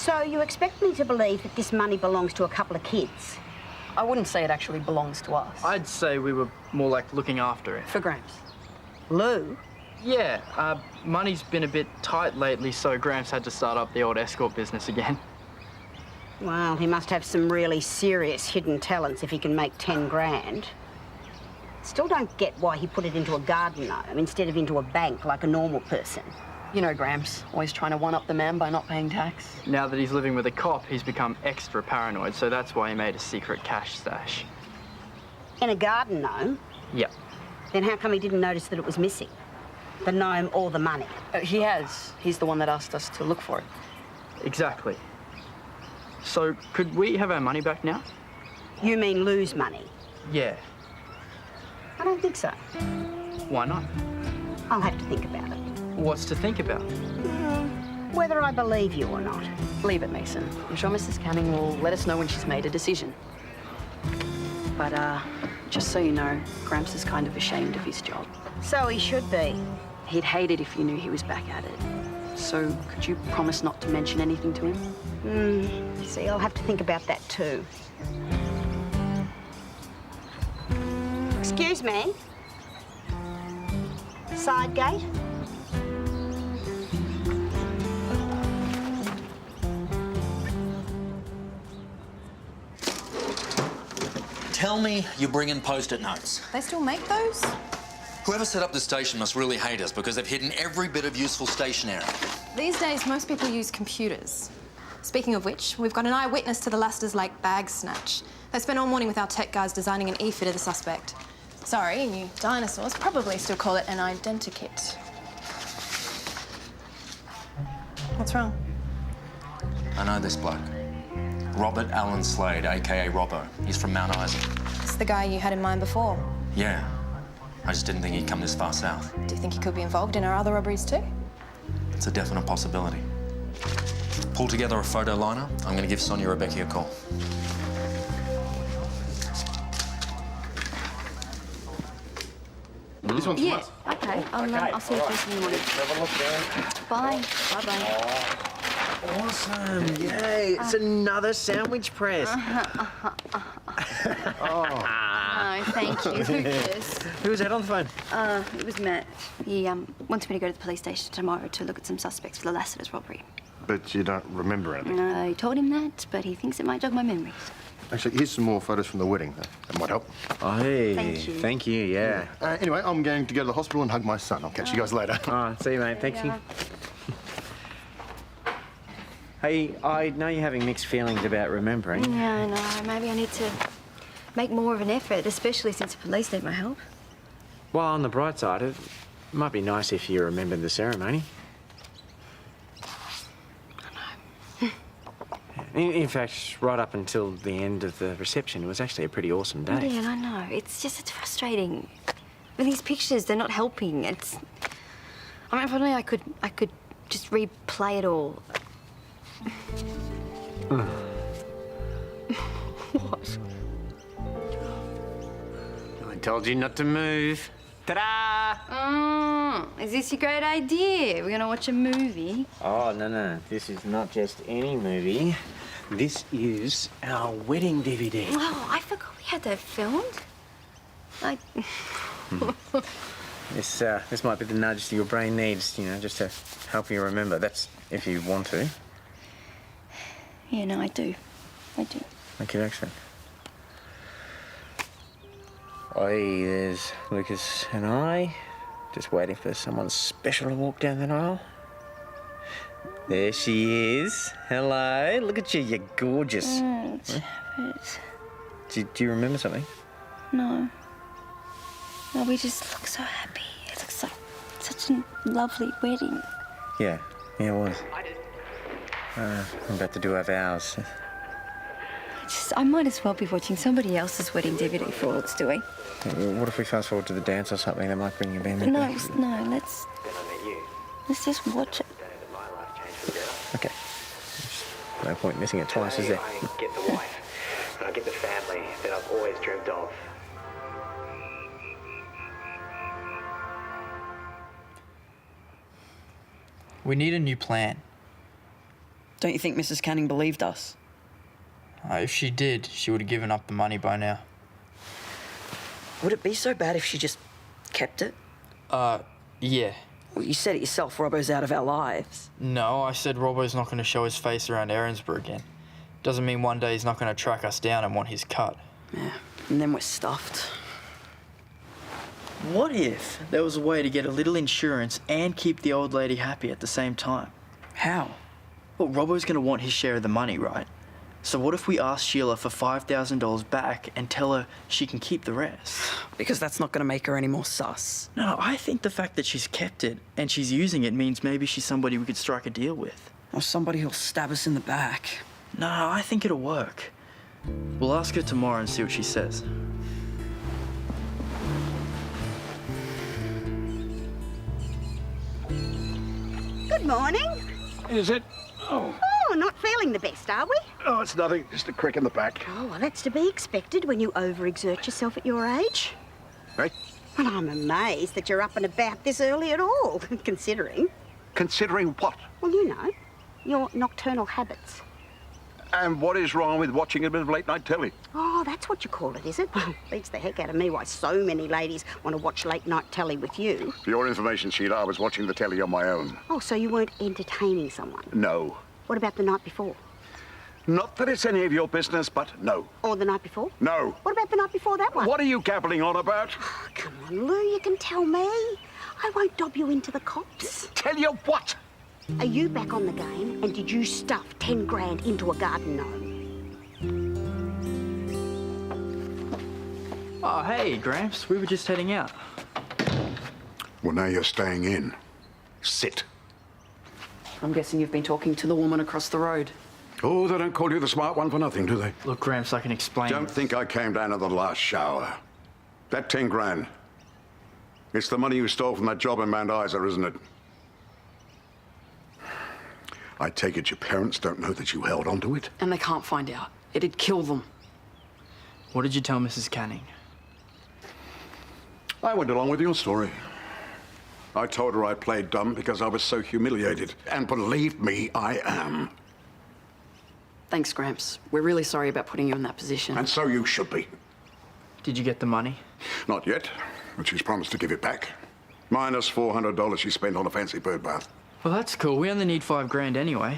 So you expect me to believe that this money belongs to a couple of kids? I wouldn't say it actually belongs to us. I'd say we were more like looking after it. For Gramps. Lou? Yeah, money's been a bit tight lately, so Gramps had to start up the old escort business again. Well, he must have some really serious hidden talents if he can make 10 grand. Still don't get why he put it into a garden gnome instead of into a bank like a normal person. You know Gramps, always trying to one-up the man by not paying tax. Now that he's living with a cop, he's become extra paranoid, so that's why he made a secret cash stash. In a garden gnome? Yep. Then how come he didn't notice that it was missing? The gnome or the money? He has. He's the one that asked us to look for it. Exactly. So, could we have our money back now? You mean lose money? Yeah. I don't think so. Why not? I'll have to think about it. What's to think about? Whether I believe you or not. Leave it, Mason. I'm sure Mrs. Canning will let us know when she's made a decision. But, just so you know, Gramps is kind of ashamed of his job. So he should be. He'd hate it if you knew he was back at it. So, could you promise not to mention anything to him? See, I'll have to think about that too. Excuse me? Side gate? Tell me you bring in post-it notes. They still make those? Whoever set up the station must really hate us because they've hidden every bit of useful stationery. These days, most people use computers. Speaking of which, we've got an eyewitness to the Lasters Lake bag snatch. They spent all morning with our tech guys designing an e-fit of the suspect. Sorry, you dinosaurs probably still call it an identikit. What's wrong? I know this bloke. Robert Allen Slade, a.k.a. Robbo. He's from Mount Isa. It's the guy you had in mind before. Yeah. I just didn't think he'd come this far south. Do you think he could be involved in our other robberies too? It's a definite possibility. Pull together a photo liner. I'm going to give Sonya Rebecchi a call. This one's Yeah, okay. I'll see you first in the morning. Have a look there. Bye. Bye-bye. Awesome! Yay! It's another sandwich press. Oh, thank you. Yes. Who was that on the phone? It was Matt. He wanted me to go to the police station tomorrow to look at some suspects for the Lassiter's robbery. But you don't remember anything? I told him that, but he thinks it might jog my memories. Actually, here's some more photos from the wedding. That might help. Oh, hey. Thank you. Thank you, yeah. Anyway, I'm going to go to the hospital and hug my son. I'll catch you guys later. Oh, see you, mate. Thank you. Hey, I know you're having mixed feelings about remembering. Yeah, I know. Maybe I need to make more of an effort, especially since the police need my help. Well, on the bright side, it might be nice if you remembered the ceremony. In fact, right up until the end of the reception, it was actually a pretty awesome day. Yeah, I know. It's frustrating. With these pictures, they're not helping. I mean, if only I could just replay it all. What? I told you not to move. Ta-da! Is this your great idea? We're gonna watch a movie? Oh, no. This is not just any movie. This is our wedding DVD. Oh, I forgot we had that filmed. This might be the nudge that your brain needs, you know, just to help you remember. That's if you want to. Yeah, no, I do. Okay, excellent. Oi, there's Lucas and I, just waiting for someone special to walk down that aisle. There she is. Hello. Look at you. You're gorgeous. Do you remember something? No. No, we just look so happy. It looks like such a lovely wedding. Yeah, it was. I'm about to do our vows. I might as well be watching somebody else's wedding DVD for all it's doing. What if we fast forward to the dance or something? That might bring you back. No, let's just watch it. Okay. No point missing it twice, is there? Get the wife, and I'll get the family that I've always dreamt of. We need a new plan. Don't you think Mrs. Canning believed us? If she did, she would have given up the money by now. Would it be so bad if she just kept it? Yeah. Well, you said it yourself, Robbo's out of our lives. No, I said Robbo's not going to show his face around Erinsborough again. Doesn't mean one day he's not going to track us down and want his cut. Yeah, and then we're stuffed. What if there was a way to get a little insurance and keep the old lady happy at the same time? How? Well, Robbo's going to want his share of the money, right? So what if we ask Sheila for $5,000 back and tell her she can keep the rest? Because that's not going to make her any more sus. No, I think the fact that she's kept it and she's using it means maybe she's somebody we could strike a deal with. Or somebody who'll stab us in the back. No, I think it'll work. We'll ask her tomorrow and see what she says. Good morning. Is it? Oh. Oh, not feeling the best, are we? Oh, it's nothing. Just a crick in the back. Oh, well, that's to be expected when you overexert yourself at your age. Hey? Well, I'm amazed that you're up and about this early at all, considering. Considering what? Well, you know, your nocturnal habits. And what is wrong with watching a bit of late-night telly? Oh, that's what you call it, is it? Well, beats the heck out of me why so many ladies want to watch late-night telly with you. For your information, Sheila, I was watching the telly on my own. Oh, so you weren't entertaining someone? No. What about the night before? Not that it's any of your business, but no. Or the night before? No. What about the night before that one? What are you gabbling on about? Oh, come on, Lou, you can tell me. I won't dob you into the cops. Tell you what? Are you back on the game, and did you stuff 10 grand into a garden gnome? Oh, hey, Gramps. We were just heading out. Well, now you're staying in. Sit. I'm guessing you've been talking to the woman across the road. Oh, they don't call you the smart one for nothing, do they? Look, Gramps, I can explain. Don't think I came down to the last shower. That 10 grand. It's the money you stole from that job in Mount Isa, isn't it? I take it your parents don't know that you held onto it? And they can't find out. It'd kill them. What did you tell Mrs. Canning? I went along with your story. I told her I played dumb because I was so humiliated. And believe me, I am. Thanks, Gramps. We're really sorry about putting you in that position. And so you should be. Did you get the money? Not yet, but she's promised to give it back. Minus $400 she spent on a fancy bird bath. Well, that's cool. We only need $5 grand anyway.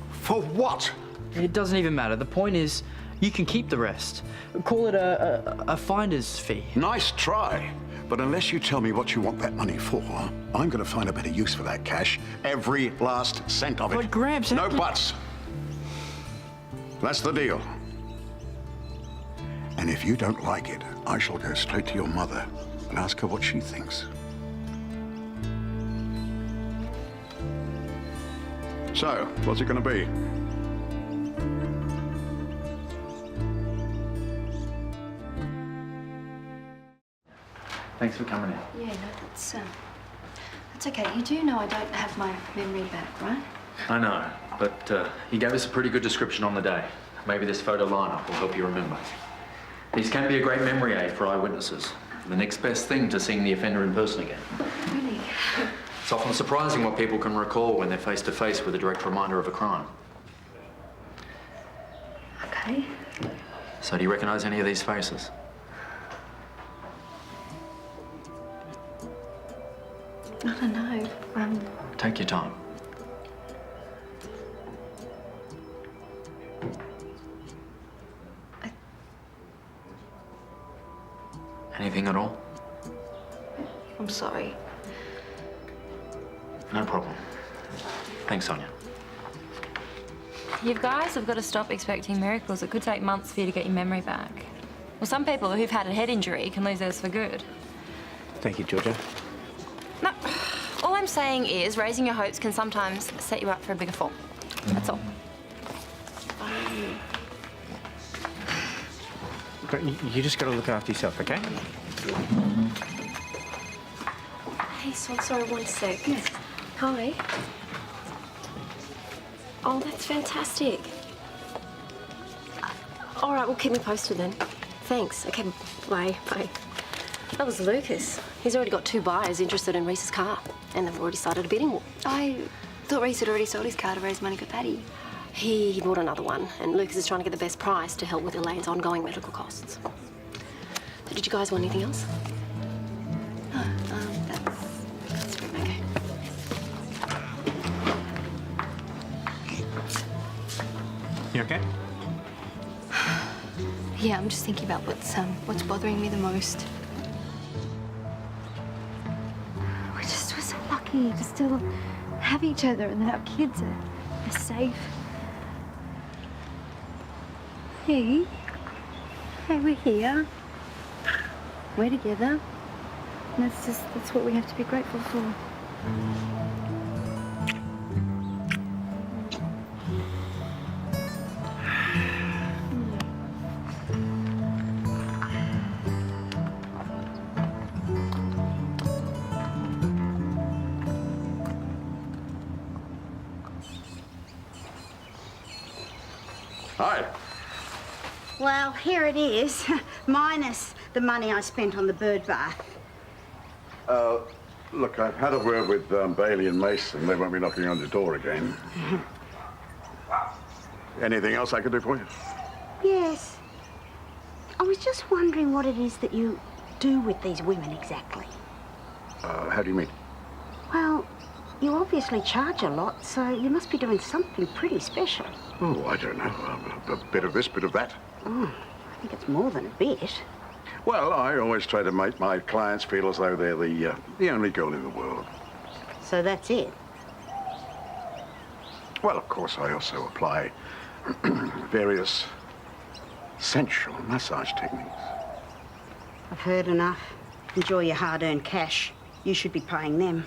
For what? It doesn't even matter. The point is, you can keep the rest. Call it a finder's fee. Nice try. But unless you tell me what you want that money for, I'm going to find a better use for that cash. Every last cent of it. But Gramps... No buts. That's the deal. And if you don't like it, I shall go straight to your mother and ask her what she thinks. So, what's it going to be? Thanks for coming in. Yeah, no, that's okay. You do know I don't have my memory back, right? I know, but he gave us a pretty good description on the day. Maybe this photo lineup will help you remember. These can be a great memory aid for eyewitnesses. The next best thing to seeing the offender in person again. Really? It's often surprising what people can recall when they're face to face with a direct reminder of a crime. Okay. So do you recognise any of these faces? I don't know. Take your time. Anything at all? I'm sorry. No problem. Thanks, Sonya. You guys have got to stop expecting miracles. It could take months for you to get your memory back. Well, some people who've had a head injury can lose theirs for good. Thank you, Georgia. No, all I'm saying is raising your hopes can sometimes set you up for a bigger fall. That's all. You just got to look after yourself, okay? Hey, sorry, 1 sec. Yes. Hi. Oh, that's fantastic. All right, well, keep me posted then. Thanks. Okay, bye. That was Lucas. He's already got 2 buyers interested in Reese's car, and they've already started a bidding war. I thought Reese had already sold his car to raise money for Paddy. He bought another one, and Lucas is trying to get the best price to help with Elaine's ongoing medical costs. So did you guys want anything else? No, that's good, okay. You okay? Yeah, I'm just thinking about what's bothering me the most. We're so lucky to still have each other and that our kids are safe. Hey, we're here. We're together. And that's what we have to be grateful for. Hi. Well, here it is, minus the money I spent on the bird bath. Look, I've had a word with Bailey and Mason. They won't be knocking on the door again. Anything else I could do for you? Yes. I was just wondering what it is that you do with these women exactly. How do you mean? Well, you obviously charge a lot, so you must be doing something pretty special. Oh, I don't know. A bit of this, bit of that. Oh, I think it's more than a bit. Well, I always try to make my clients feel as though they're the only girl in the world. So that's it? Well, of course, I also apply various sensual massage techniques. I've heard enough. Enjoy your hard-earned cash. You should be paying them.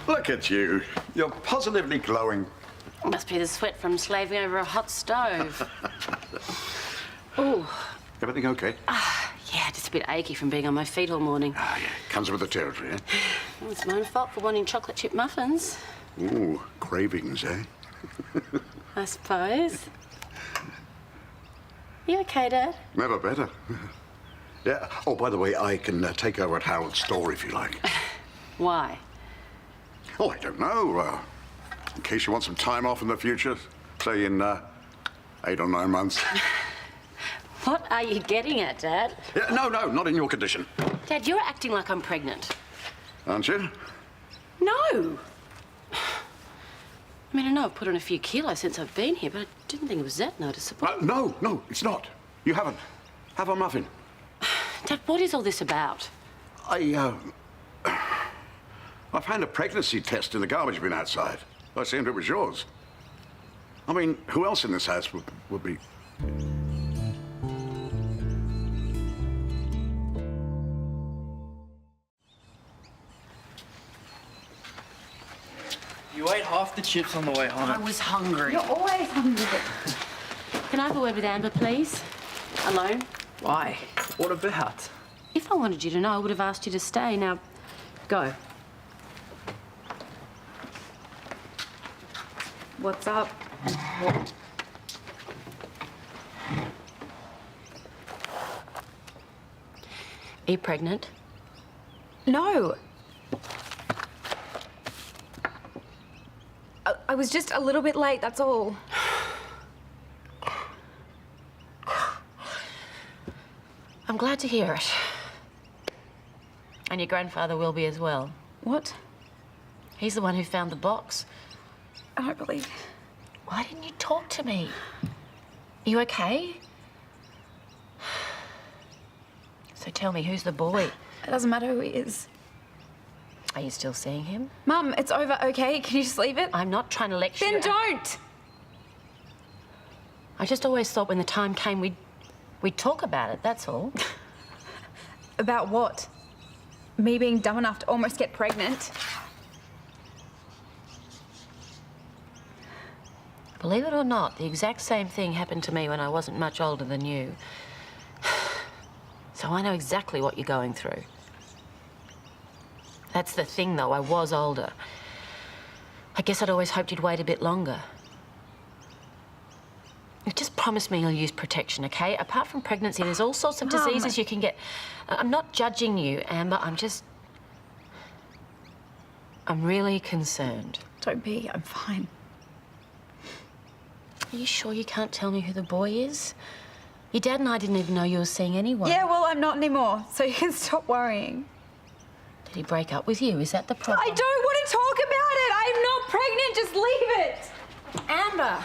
Look at you. You're positively glowing. Must be the sweat from slaving over a hot stove. Ooh. Everything okay? Yeah, just a bit achy from being on my feet all morning. Ah, yeah. Comes with the territory, eh? Well, it's my own fault for wanting chocolate chip muffins. Ooh, cravings, eh? I suppose. You okay, Dad? Never better. Yeah. Oh, by the way, I can take over at Harold's store if you like. Why? Oh, I don't know. In case you want some time off in the future, say in 8 or 9 months. What are you getting at, Dad? Yeah, no, not in your condition. Dad, you're acting like I'm pregnant. Aren't you? No! I mean, I know I've put on a few kilos since I've been here, but I didn't think it was that noticeable. No, it's not. You haven't. Have a muffin. Dad, what is all this about? I found a pregnancy test in the garbage bin outside. I assumed it was yours. I mean, who else in this house would be... You ate half the chips on the way home. I was hungry. You're always hungry. Can I have a word with Amber, please? Alone? Why? What about? If I wanted you to know, I would have asked you to stay. Now, go. What's up? Are you pregnant? No. I was just a little bit late, that's all. I'm glad to hear it. And your grandfather will be as well. What? He's the one who found the box. I don't believe. Why didn't you talk to me? Are you okay? So tell me, who's the boy? It doesn't matter who he is. Are you still seeing him? Mum, it's over, okay? Can you just leave it? I'm not trying to lecture you. Then don't! I just always thought when the time came, we'd talk about it, that's all. About what? Me being dumb enough to almost get pregnant? believe it or not, the exact same thing happened to me when I wasn't much older than you. So I know exactly what you're going through. That's the thing, though. I was older. I guess I'd always hoped you'd wait a bit longer. Just promise me you'll use protection, okay? Apart from pregnancy, there's all sorts of diseases you can get. I'm not judging you, Amber. I'm really concerned. Don't be. I'm fine. Are you sure you can't tell me who the boy is? Your dad and I didn't even know you were seeing anyone. Yeah, well, I'm not anymore, so you can stop worrying. Did he break up with you? Is that the problem? I don't want to talk about it. I'm not pregnant. Just leave it. Amber!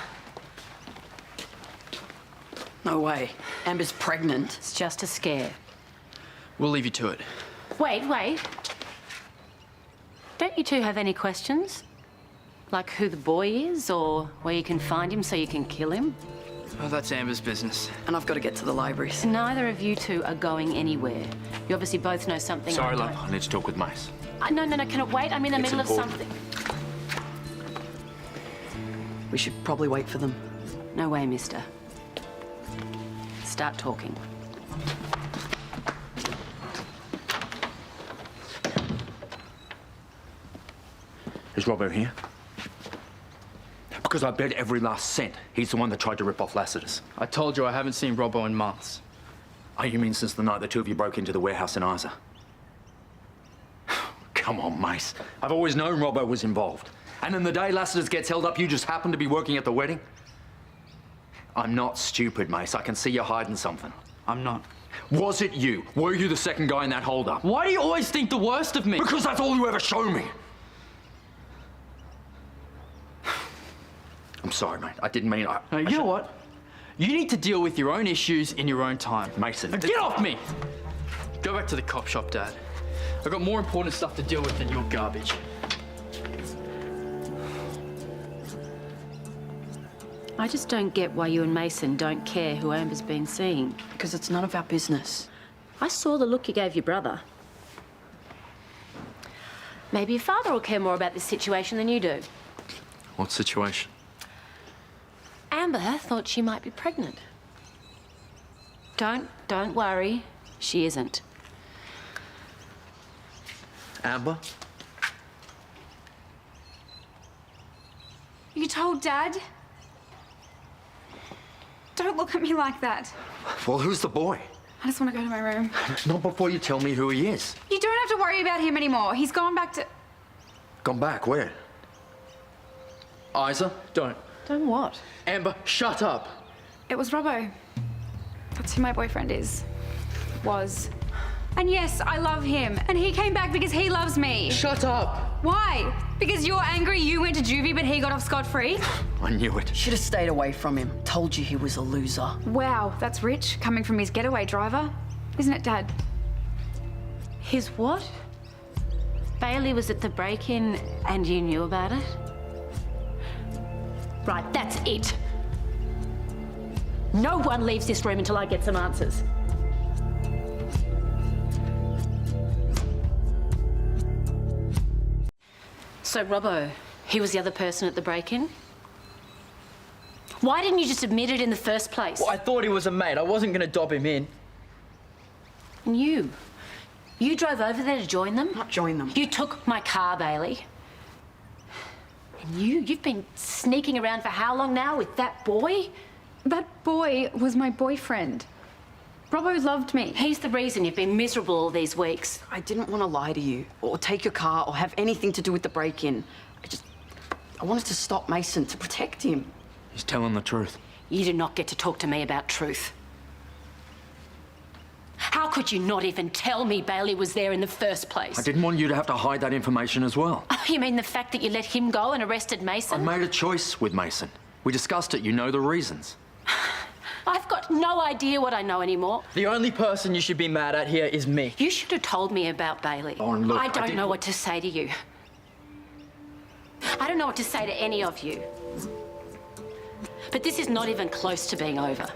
No way. Amber's pregnant. It's just a scare. We'll leave you to it. Wait. Don't you two have any questions? Like who the boy is, or where you can find him so you can kill him? Oh, that's Amber's business. And I've got to get to the libraries. Neither of you two are going anywhere. You obviously both know something. Sorry, I love. don't. I need to talk with Mace. No, can it wait? I'm in the It's middle important. of something. We should probably wait for them. No way, mister. Start talking. Is Robbo here? Because I bet every last cent he's the one that tried to rip off Lassiter's. I told you I haven't seen Robbo in months. Oh, you mean since the night the two of you broke into the warehouse in Isa? Come on, Mace. I've always known Robbo was involved. And then the day Lassiter's gets held up, you just happen to be working at the wedding? I'm not stupid, Mace. I can see you're hiding something. I'm not. Was it you? Were you the second guy in that hold-up? Why do you always think the worst of me? Because that's all you ever show me. I'm sorry, mate. I didn't mean... No, you know what? You need to deal with your own issues in your own time. Mason... Now get off me! Go back to the cop shop, Dad. I've got more important stuff to deal with than your garbage. I just don't get why you and Mason don't care who Amber's been seeing. Because it's none of our business. I saw the look you gave your brother. Maybe your father will care more about this situation than you do. What situation? Amber thought she might be pregnant. Don't worry. She isn't. Amber? You told Dad? Don't look at me like that. Well, who's the boy? I just want to go to my room. Not before you tell me who he is. You don't have to worry about him anymore. He's gone back to... Gone back, where? Isa, don't. Don't what? Amber, shut up. It was Robbo. That's who my boyfriend is. Was. And yes, I love him. And he came back because he loves me. Shut up. Why? Because you're angry you went to juvie but he got off scot-free? I knew it. Should have stayed away from him. Told you he was a loser. Wow, that's rich, coming from his getaway driver. Isn't it, Dad? His what? Bailey was at the break-in and you knew about it? Right, that's it. No one leaves this room until I get some answers. So, Robbo, he was the other person at the break-in? Why didn't you just admit it in the first place? Well, I thought he was a mate. I wasn't going to dob him in. And you? You drove over there to join them? Not join them. You took my car, Bailey. And you've been sneaking around for how long now with that boy? That boy was my boyfriend. Robbo loved me. He's the reason you've been miserable all these weeks. I didn't want to lie to you, or take your car, or have anything to do with the break-in. I wanted to stop Mason, to protect him. He's telling the truth. You do not get to talk to me about truth. How could you not even tell me Bailey was there in the first place? I didn't want you to have to hide that information as well. Oh, you mean the fact that you let him go and arrested Mason? I made a choice with Mason. We discussed it. You know the reasons. I've got no idea what I know anymore. The only person you should be mad at here is me. You should have told me about Bailey. Oh, look, I don't know what to say to you. I don't know what to say to any of you. But this is not even close to being over.